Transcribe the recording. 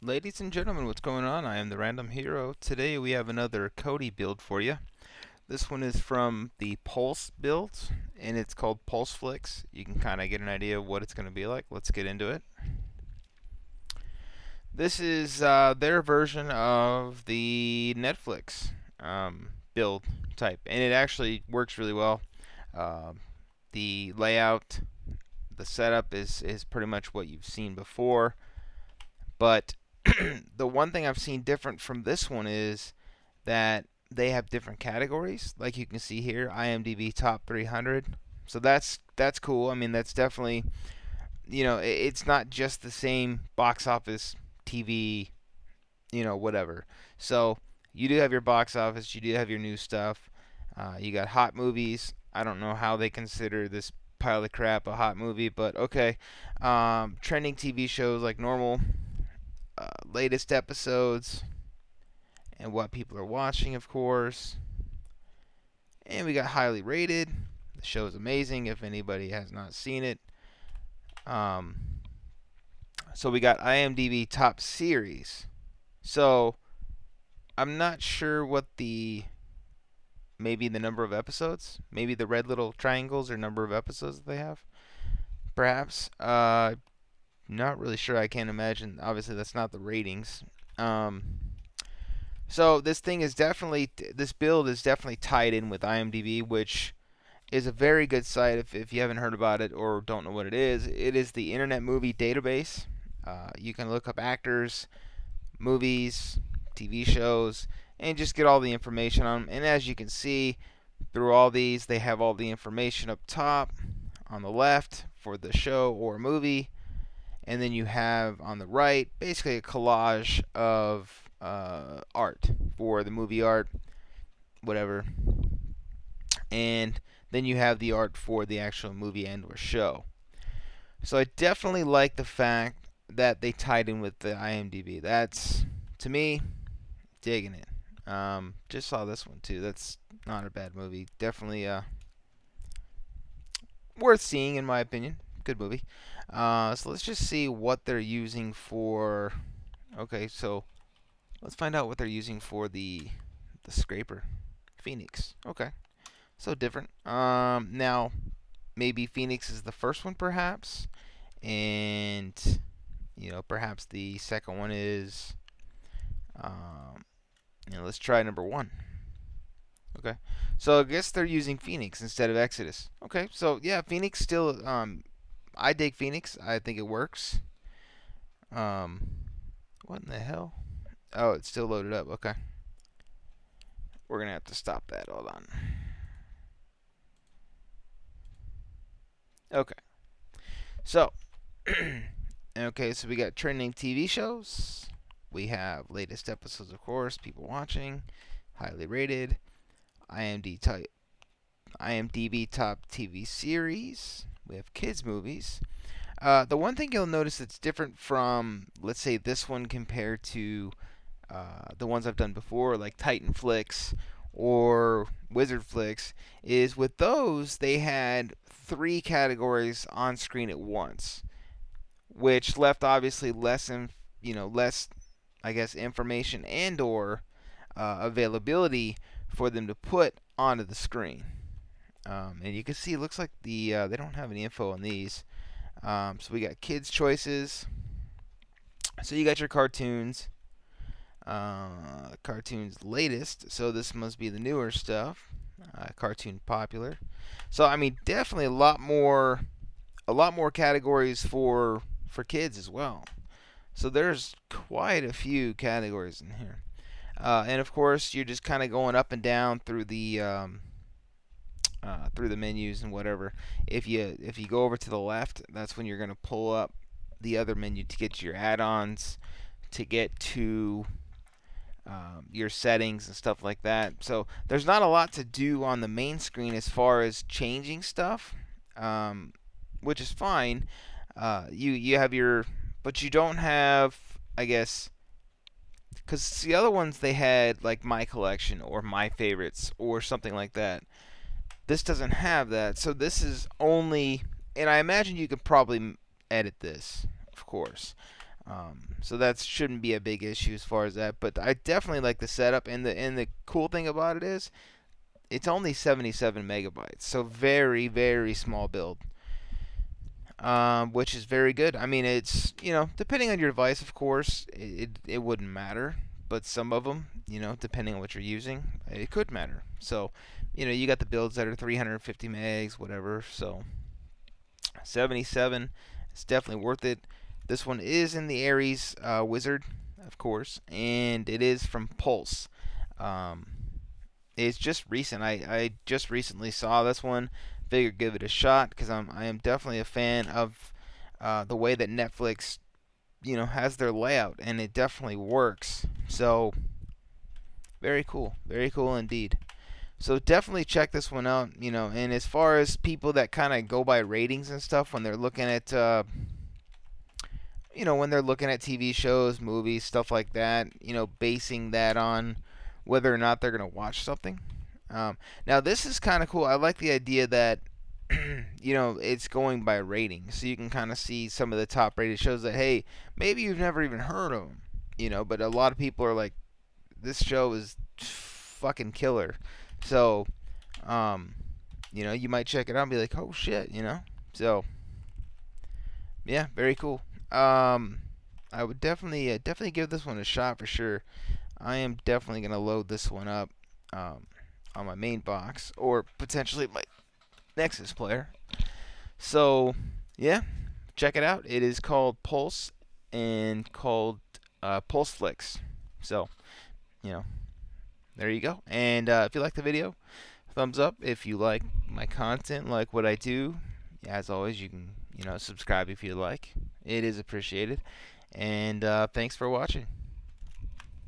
Ladies and gentlemen, what's going on? I am the Random Hero. Today we have another Kodi build for you. This one is from the Pulse build, and it's called Pulseflix. You can kind of get an idea of what it's going to be like. Let's get into it. This is their version of the Netflix build type, and it actually works really well. The layout, the setup is pretty much what you've seen before, but the one thing I've seen different from this one is that they have different categories. Like you can see here, IMDB top 300. So that's cool. I mean, that's definitely, it's not just the same box office, TV, whatever. So you do have your box office, you do have your new stuff. You got hot movies. I don't know how they consider this pile of crap a hot movie, but okay. Trending TV shows like normal, latest episodes, and what people are watching, of course. And we got highly rated. The show is amazing if anybody has not seen it. Um, so we got IMDb top series. So I'm not sure what maybe the number of episodes, maybe the red little triangles or number of episodes that they have. Perhaps. Not really sure. I can't imagine. Obviously, that's not the ratings. Um, So this build is definitely tied in with IMDb, which is a very good site if you haven't heard about it or don't know what it is. It is the Internet Movie Database. You can look up actors, movies, TV shows, and just get all the information on them. And as you can see, through all these, they have all the information up top on the left for the show or movie, and then you have on the right basically a collage of art for the movie art, whatever, and then you have the art for the actual movie and or show. So I definitely like the fact that they tied in with the IMDb. That's, to me, digging it. Just saw this one too. That's not a bad movie. Definitely worth seeing in my opinion. Good movie. So let's just see what they're using for. Okay, so let's find out what they're using for the scraper. Phoenix. Okay. So different. Now maybe Phoenix is the first one perhaps, and perhaps the second one is let's try number 1. Okay. So I guess they're using Phoenix instead of Exodus. Okay. So yeah, Phoenix still I dig Phoenix. I think it works. Um what in the hell? Oh, it's still loaded up. Okay. We're going to have to stop that. Hold on. Okay. So, okay, so we got trending TV shows. We have latest episodes, of course, people watching, highly rated, IMDb top TV series. We have kids movies. The one thing you'll notice that's different from, let's say, this one compared to the ones I've done before, like Titan Flicks or Wizard Flicks, is with those they had 3 categories on screen at once, which left obviously less, I guess, information and or availability for them to put onto the screen. And you can see it looks like they don't have any info on these. So we got kids choices. So you got your cartoons. Cartoons latest, so this must be the newer stuff. Cartoon popular. So I mean, definitely a lot more categories for kids as well. So there's quite a few categories in here, and of course you're just kind of going up and down through the menus and whatever. If you go over to the left, that's when you're gonna pull up the other menu to get to your add-ons, to get to your settings and stuff like that. So there's not a lot to do on the main screen as far as changing stuff, which is fine. You have but you don't have, I guess, because the other ones they had like my collection or my favorites or something like that. This doesn't have that, so this is only, and I imagine you could probably edit this, of course. So that shouldn't be a big issue as far as that. But I definitely like the setup, and the cool thing about it is it's only 77 megabytes, so very very small build, which is very good. I mean, it's, depending on your device, of course, it wouldn't matter, but some of them, depending on what you're using, it could matter. So, you got the builds that are 350 megs, whatever. So 77 is definitely worth it. This one is in the Aries Wizard, of course, and it is from Pulse. Um, it's just recent. I just recently saw this one. Figured give it a shot because I am definitely a fan of the way that Netflix has their layout, and it definitely works. So very cool indeed. So definitely check this one out. And as far as people that kind of go by ratings and stuff when they're looking at when they're looking at TV shows, movies, stuff like that, basing that on whether or not they're going to watch something. Now, this is kind of cool. I like the idea that, it's going by ratings. So you can kind of see some of the top rated shows that, hey, maybe you've never even heard of them, but a lot of people are like, this show is fucking killer. So, you might check it out and be like, oh shit, So, yeah, very cool. I would definitely give this one a shot for sure. I am definitely gonna load this one up on my main box or potentially my Nexus player. So yeah, check it out. It is called Pulse and called Pulseflix. So you know, there you go. And if you like the video, thumbs up. If you like my content, like what I do, as always, you can subscribe if you like. It is appreciated. And thanks for watching.